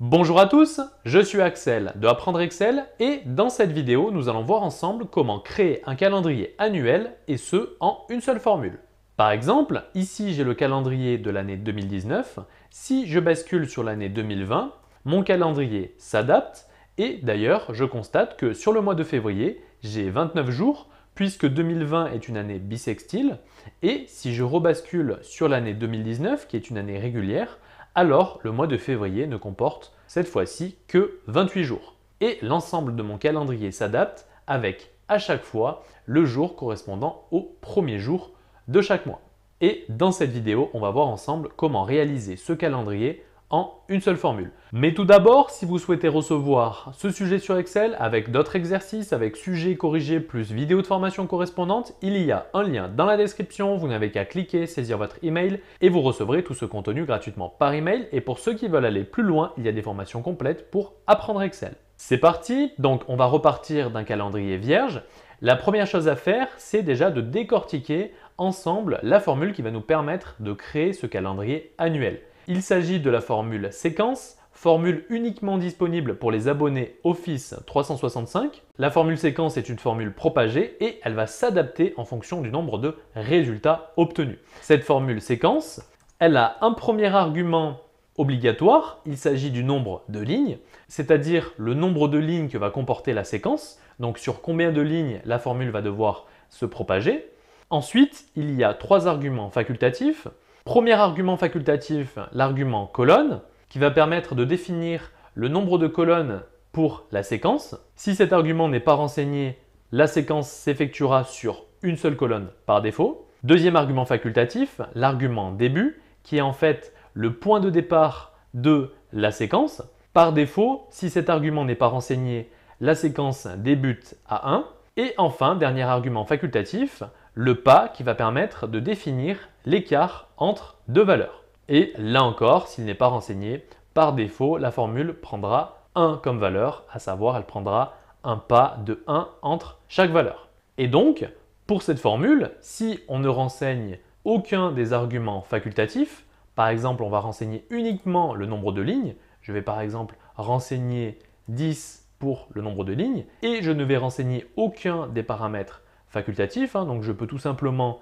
Bonjour à tous, je suis Axel de Apprendre Excel et dans cette vidéo, nous allons voir ensemble comment créer un calendrier annuel et ce en une seule formule. Par exemple, ici j'ai le calendrier de l'année 2019. Si je bascule sur l'année 2020, mon calendrier s'adapte et d'ailleurs, je constate que sur le mois de février, j'ai 29 jours puisque 2020 est une année bissextile et si je rebascule sur l'année 2019 qui est une année régulière, alors le mois de février ne comporte cette fois-ci que 28 jours. Et l'ensemble de mon calendrier s'adapte avec à chaque fois le jour correspondant au premier jour de chaque mois. Et dans cette vidéo, on va voir ensemble comment réaliser ce calendrier en une seule formule. Mais tout d'abord, si vous souhaitez recevoir ce sujet sur Excel avec d'autres exercices, avec sujets corrigés plus vidéos de formation correspondantes, il y a un lien dans la description, vous n'avez qu'à cliquer, saisir votre email et vous recevrez tout ce contenu gratuitement par email. Et pour ceux qui veulent aller plus loin, il y a des formations complètes pour apprendre Excel. C'est parti, donc on va repartir d'un calendrier vierge. La première chose à faire, c'est déjà de décortiquer ensemble la formule qui va nous permettre de créer ce calendrier annuel. Il s'agit de la formule séquence, formule uniquement disponible pour les abonnés Office 365. La formule séquence est une formule propagée et elle va s'adapter en fonction du nombre de résultats obtenus. Cette formule séquence, elle a un premier argument obligatoire, il s'agit du nombre de lignes, c'est-à-dire le nombre de lignes que va comporter la séquence, donc sur combien de lignes la formule va devoir se propager. Ensuite, il y a trois arguments facultatifs. Premier argument facultatif, l'argument colonne, qui va permettre de définir le nombre de colonnes pour la séquence. Si cet argument n'est pas renseigné, la séquence s'effectuera sur une seule colonne par défaut. Deuxième argument facultatif, l'argument début, qui est en fait le point de départ de la séquence. Par défaut, si cet argument n'est pas renseigné, la séquence débute à 1. Et enfin, dernier argument facultatif, le pas qui va permettre de définir l'écart entre deux valeurs. Et là encore, s'il n'est pas renseigné, par défaut, la formule prendra 1 comme valeur, à savoir elle prendra un pas de 1 entre chaque valeur. Et donc, pour cette formule, si on ne renseigne aucun des arguments facultatifs, par exemple, on va renseigner uniquement le nombre de lignes, je vais par exemple renseigner 10 pour le nombre de lignes, et je ne vais renseigner aucun des paramètres facultatifs, donc je peux tout simplement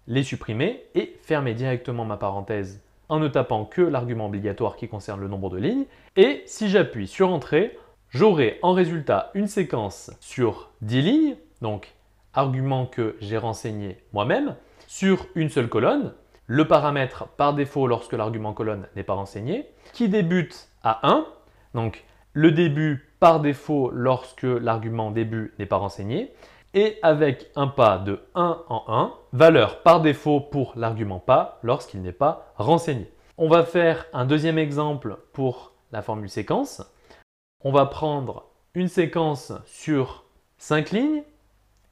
les supprimer et fermer directement ma parenthèse en ne tapant que l'argument obligatoire qui concerne le nombre de lignes. Et si j'appuie sur Entrée, j'aurai en résultat une séquence sur 10 lignes, donc argument que j'ai renseigné moi-même, sur une seule colonne, le paramètre par défaut lorsque l'argument colonne n'est pas renseigné, qui débute à 1, donc le début par défaut lorsque l'argument début n'est pas renseigné, et avec un pas de 1 en 1, valeur par défaut pour l'argument pas lorsqu'il n'est pas renseigné. On va faire un deuxième exemple pour la formule séquence. On va prendre une séquence sur 5 lignes,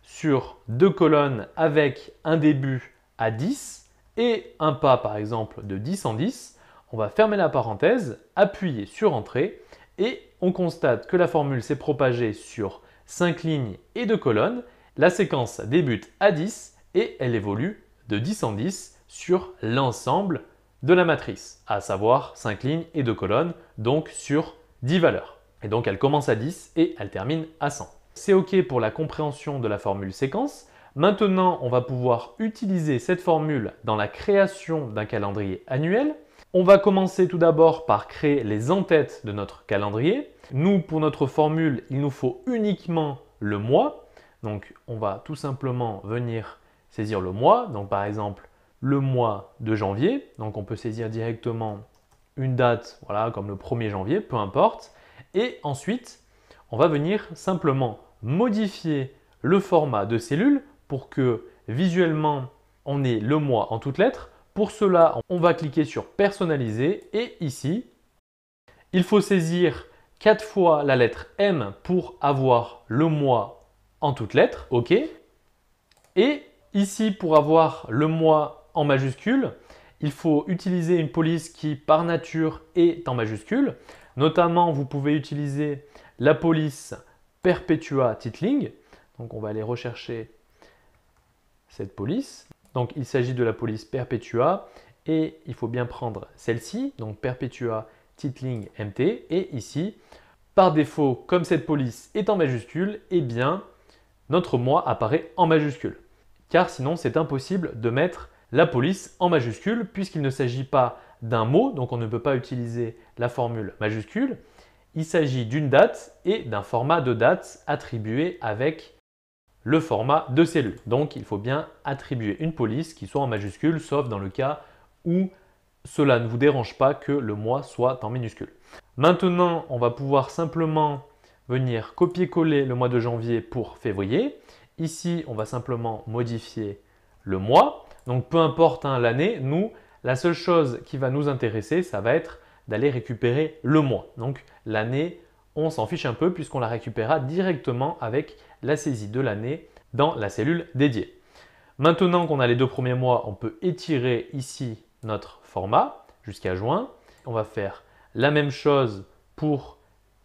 sur 2 colonnes avec un début à 10 et un pas par exemple de 10 en 10. On va fermer la parenthèse, appuyer sur Entrée et on constate que la formule s'est propagée sur 5 lignes et 2 colonnes. La séquence débute à 10 et elle évolue de 10 en 10 sur l'ensemble de la matrice, à savoir 5 lignes et 2 colonnes, donc sur 10 valeurs. Et donc elle commence à 10 et elle termine à 100. C'est OK pour la compréhension de la formule séquence. Maintenant, on va pouvoir utiliser cette formule dans la création d'un calendrier annuel. On va commencer tout d'abord par créer les en-têtes de notre calendrier. Nous, pour notre formule, il nous faut uniquement le mois. Donc, on va tout simplement venir saisir le mois. Donc, par exemple, le mois de janvier. Donc, on peut saisir directement une date, voilà, comme le 1er janvier, peu importe. Et ensuite, on va venir simplement modifier le format de cellule pour que visuellement, on ait le mois en toutes lettres. Pour cela, on va cliquer sur Personnaliser et ici, il faut saisir 4 fois la lettre M pour avoir le mois en toutes lettres. OK. Et ici, pour avoir le mois en majuscule, il faut utiliser une police qui, par nature, est en majuscule. Notamment, vous pouvez utiliser la police Perpetua Titling. Donc, on va aller rechercher cette police. Donc, il s'agit de la police Perpetua et il faut bien prendre celle-ci, donc Perpetua petite ligne MT. Et ici, par défaut, comme cette police est en majuscule, eh bien, notre mois apparaît en majuscule. Car sinon, c'est impossible de mettre la police en majuscule puisqu'il ne s'agit pas d'un mot, donc on ne peut pas utiliser la formule majuscule. Il s'agit d'une date et d'un format de date attribué avec le format de cellule. Donc, il faut bien attribuer une police qui soit en majuscule, sauf dans le cas où cela ne vous dérange pas que le mois soit en minuscule. Maintenant, on va pouvoir simplement venir copier-coller le mois de janvier pour février. Ici, on va simplement modifier le mois. Donc, peu importe l'année, nous, la seule chose qui va nous intéresser, ça va être d'aller récupérer le mois. Donc, l'année, on s'en fiche un peu puisqu'on la récupérera directement avec la saisie de l'année dans la cellule dédiée. Maintenant qu'on a les 2 premiers mois, on peut étirer ici notre format jusqu'à juin. On va faire la même chose pour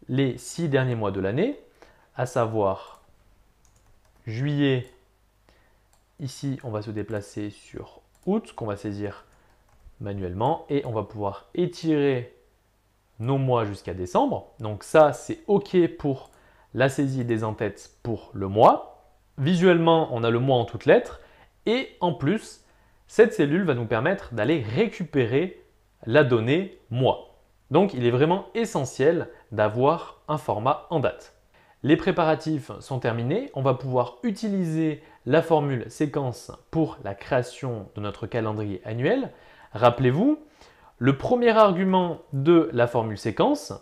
les 6 derniers mois de l'année, à savoir juillet. Ici, on va se déplacer sur août, qu'on va saisir manuellement, et on va pouvoir étirer nos mois jusqu'à décembre. Donc ça, c'est OK pour la saisie des en-têtes pour le mois. Visuellement, on a le mois en toutes lettres, et en plus, cette cellule va nous permettre d'aller récupérer la donnée mois. Donc, il est vraiment essentiel d'avoir un format en date. Les préparatifs sont terminés. On va pouvoir utiliser la formule séquence pour la création de notre calendrier annuel. Rappelez-vous, le premier argument de la formule séquence,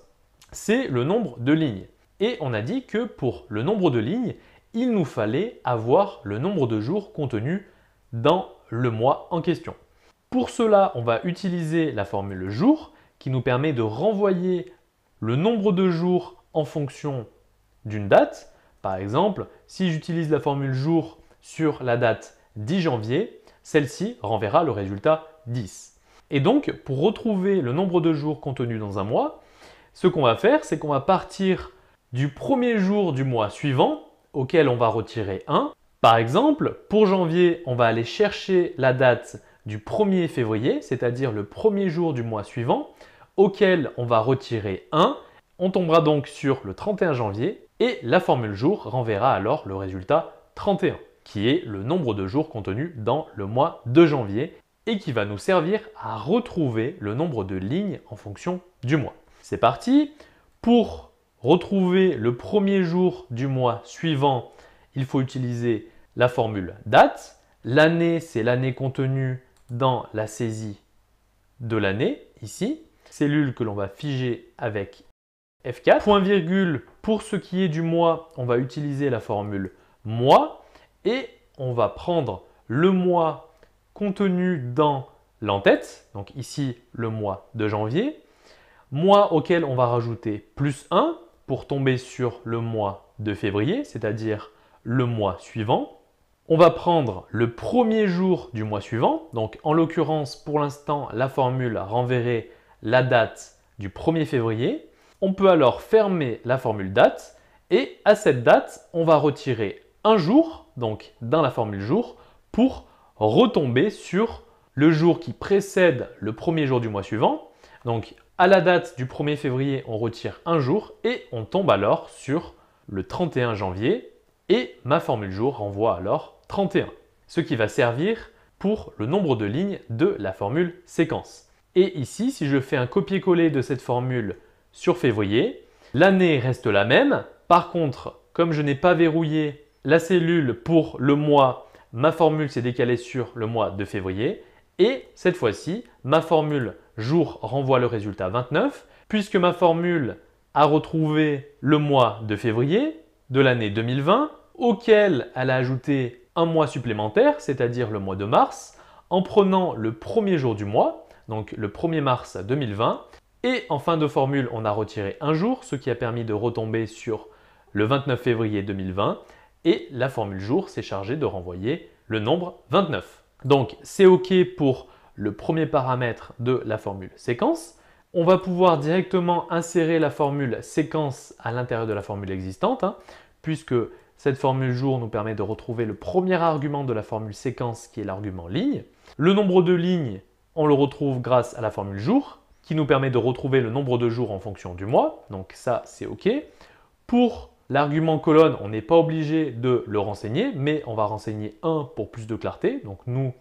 c'est le nombre de lignes. Et on a dit que pour le nombre de lignes, il nous fallait avoir le nombre de jours contenu dans le mois en question. Pour cela, on va utiliser la formule jour qui nous permet de renvoyer le nombre de jours en fonction d'une date. Par exemple, si j'utilise la formule jour sur la date 10 janvier, celle-ci renverra le résultat 10. Et donc, pour retrouver le nombre de jours contenu dans un mois, ce qu'on va faire, c'est qu'on va partir du premier jour du mois suivant, auquel on va retirer 1. Par exemple, pour janvier, on va aller chercher la date du 1er février, c'est-à-dire le premier jour du mois suivant, auquel on va retirer 1. On tombera donc sur le 31 janvier et la formule jour renverra alors le résultat 31, qui est le nombre de jours contenus dans le mois de janvier et qui va nous servir à retrouver le nombre de lignes en fonction du mois. C'est parti. Pour retrouver le premier jour du mois suivant, il faut utiliser la formule date. L'année, c'est l'année contenue dans la saisie de l'année, ici. Cellule que l'on va figer avec F4. Point virgule, pour ce qui est du mois, on va utiliser la formule mois et on va prendre le mois contenu dans l'en-tête, donc ici le mois de janvier, mois auquel on va rajouter plus 1 pour tomber sur le mois de février, c'est-à-dire le mois suivant. On va prendre le premier jour du mois suivant, donc en l'occurrence pour l'instant la formule renverrait la date du 1er février. On peut alors fermer la formule date et à cette date, on va retirer un jour, donc dans la formule jour, pour retomber sur le jour qui précède le premier jour du mois suivant. Donc à la date du 1er février, on retire un jour et on tombe alors sur le 31 janvier et ma formule jour renvoie alors 31, ce qui va servir pour le nombre de lignes de la formule séquence. Et ici, si je fais un copier-coller de cette formule sur février, l'année reste la même. Par contre, comme je n'ai pas verrouillé la cellule pour le mois, ma formule s'est décalée sur le mois de février. Et cette fois-ci, ma formule jour renvoie le résultat 29, puisque ma formule a retrouvé le mois de février de l'année 2020, auquel elle a ajouté un mois supplémentaire, c'est-à-dire le mois de mars, en prenant le premier jour du mois, donc le 1er mars 2020. Et en fin de formule, on a retiré un jour, ce qui a permis de retomber sur le 29 février 2020. Et la formule jour s'est chargée de renvoyer le nombre 29. Donc, c'est OK pour le premier paramètre de la formule séquence. On va pouvoir directement insérer la formule séquence à l'intérieur de la formule existante, puisque cette formule jour nous permet de retrouver le premier argument de la formule séquence qui est l'argument ligne. Le nombre de lignes, on le retrouve grâce à la formule jour. qui nous permet de retrouver le nombre de jours en fonction du mois. Donc ça, c'est OK. Pour l'argument colonne, on n'est pas obligé de le renseigner, mais on va renseigner un pour plus de clarté. Donc nous,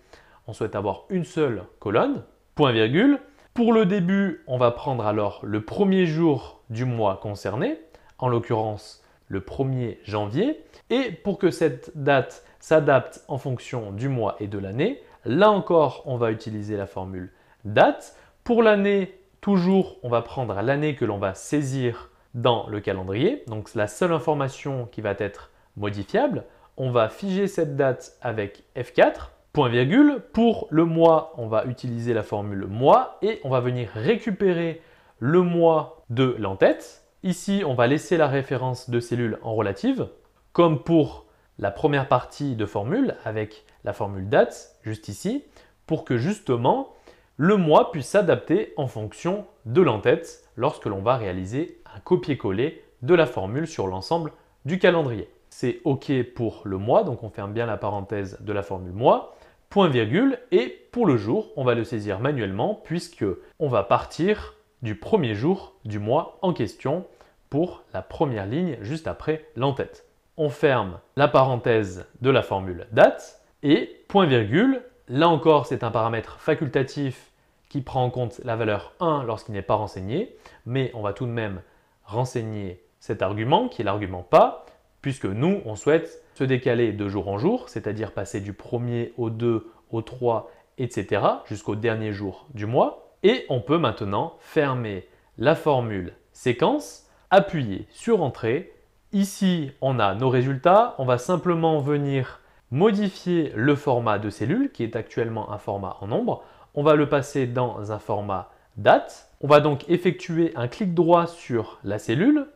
on souhaite avoir une seule colonne, point virgule. Pour le début, on va prendre alors le premier jour du mois concerné, en l'occurrence le 1er janvier. Et pour que cette date s'adapte en fonction du mois et de l'année, là encore, on va utiliser la formule date. Pour l'année, toujours, on va prendre l'année que l'on va saisir dans le calendrier. Donc la seule information qui va être modifiable, on va figer cette date avec F4. Point virgule. Pour le mois, on va utiliser la formule mois et on va venir récupérer le mois de l'en-tête. Ici, on va laisser la référence de cellule en relative, comme pour la première partie de formule avec la formule date, juste ici, pour que justement le mois puisse s'adapter en fonction de l'en-tête lorsque l'on va réaliser un copier-coller de la formule sur l'ensemble du calendrier. C'est OK pour le mois, donc on ferme bien la parenthèse de la formule mois. Point virgule, et pour le jour, on va le saisir manuellement puisque on va partir du premier jour du mois en question pour la première ligne juste après l'en-tête. On ferme la parenthèse de la formule date et point virgule. Là encore, c'est un paramètre facultatif qui prend en compte la valeur 1 lorsqu'il n'est pas renseigné, mais on va tout de même renseigner cet argument qui est l'argument pas, puisque nous, on souhaite se décaler de jour en jour, c'est-à-dire passer du 1er au 2, au 3, etc. jusqu'au dernier jour du mois. Et on peut maintenant fermer la formule séquence, appuyer sur Entrée. Ici, on a nos résultats. On va simplement venir modifier le format de cellule, qui est actuellement un format en nombre. On va le passer dans un format date. On va donc effectuer un clic droit sur la cellule,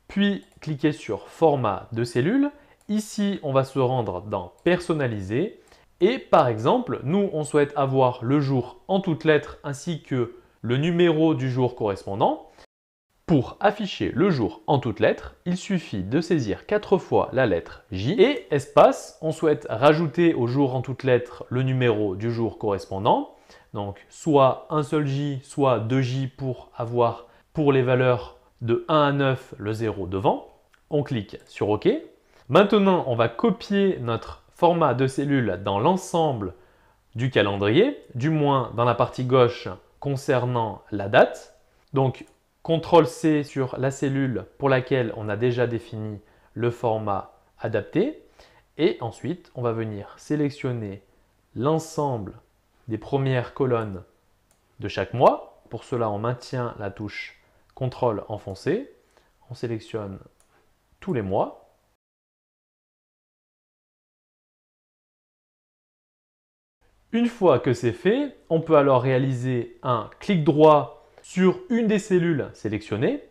puis cliquer sur Format de cellule. Ici, on va se rendre dans Personnaliser. Et par exemple, nous, on souhaite avoir le jour en toutes lettres ainsi que le numéro du jour correspondant. Pour afficher le jour en toutes lettres, il suffit de saisir 4 fois la lettre J et espace, on souhaite rajouter au jour en toutes lettres le numéro du jour correspondant. Donc soit un seul J, soit 2 J pour avoir pour les valeurs de 1 à 9 le 0 devant. On clique sur OK. Maintenant, on va copier notre format de cellule dans l'ensemble du calendrier, du moins dans la partie gauche concernant la date. Donc, CTRL-C sur la cellule pour laquelle on a déjà défini le format adapté. Et ensuite, on va venir sélectionner l'ensemble des premières colonnes de chaque mois. Pour cela, on maintient la touche CTRL enfoncé. On sélectionne tous les mois. Une fois que c'est fait, on peut alors réaliser un clic droit sur une des cellules sélectionnées.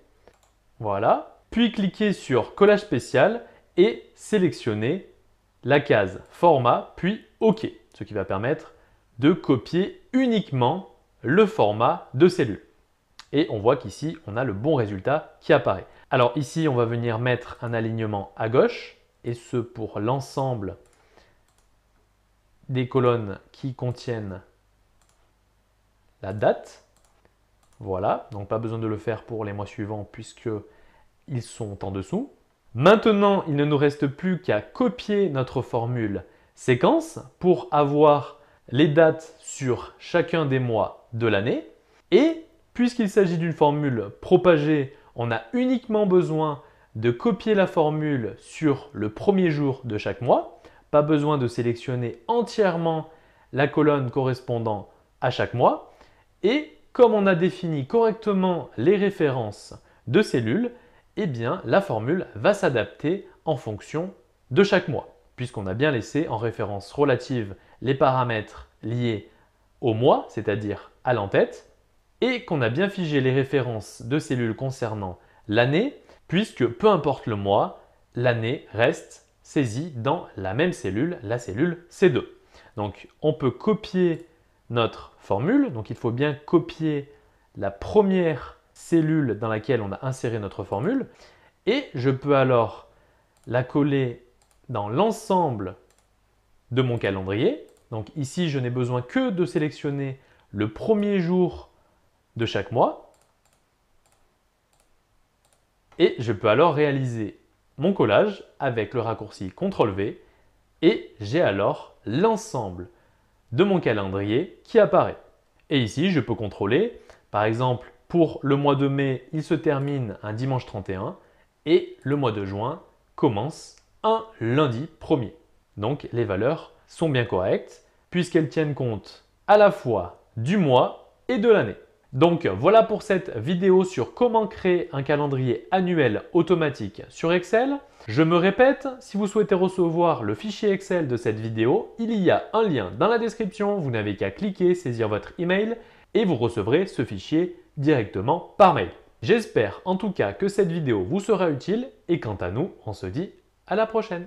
Voilà. Puis cliquer sur Collage spécial et sélectionner la case Format, puis OK. Ce qui va permettre de copier uniquement le format de cellule. Et on voit qu'ici, on a le bon résultat qui apparaît. Alors ici, on va venir mettre un alignement à gauche, et ce pour l'ensemble des colonnes qui contiennent la date. Voilà, donc pas besoin de le faire pour les mois suivants puisqu'ils sont en dessous. Maintenant, il ne nous reste plus qu'à copier notre formule séquence pour avoir les dates sur chacun des mois de l'année. Et puisqu'il s'agit d'une formule propagée, on a uniquement besoin de copier la formule sur le premier jour de chaque mois. Pas besoin de sélectionner entièrement la colonne correspondant à chaque mois. Et comme on a défini correctement les références de cellules, eh bien la formule va s'adapter en fonction de chaque mois, puisqu'on a bien laissé en référence relative les paramètres liés au mois, c'est-à-dire à l'en-tête, et qu'on a bien figé les références de cellules concernant l'année, puisque peu importe le mois, l'année reste saisie dans la même cellule, la cellule C2. Donc on peut copier notre formule, donc il faut bien copier la première cellule dans laquelle on a inséré notre formule, et je peux alors la coller dans l'ensemble de mon calendrier. Donc ici, je n'ai besoin que de sélectionner le premier jour de chaque mois. Et je peux alors réaliser mon collage avec le raccourci CTRL-V et j'ai alors l'ensemble de mon calendrier qui apparaît. Et ici, je peux contrôler, par exemple, pour le mois de mai, il se termine un dimanche 31 et le mois de juin commence un lundi 1er. Donc les valeurs sont bien correctes puisqu'elles tiennent compte à la fois du mois et de l'année. Donc voilà pour cette vidéo sur comment créer un calendrier annuel automatique sur Excel. Je me répète, si vous souhaitez recevoir le fichier Excel de cette vidéo, il y a un lien dans la description, vous n'avez qu'à cliquer, saisir votre email et vous recevrez ce fichier directement par mail. J'espère en tout cas que cette vidéo vous sera utile et quant à nous, on se dit à la prochaine.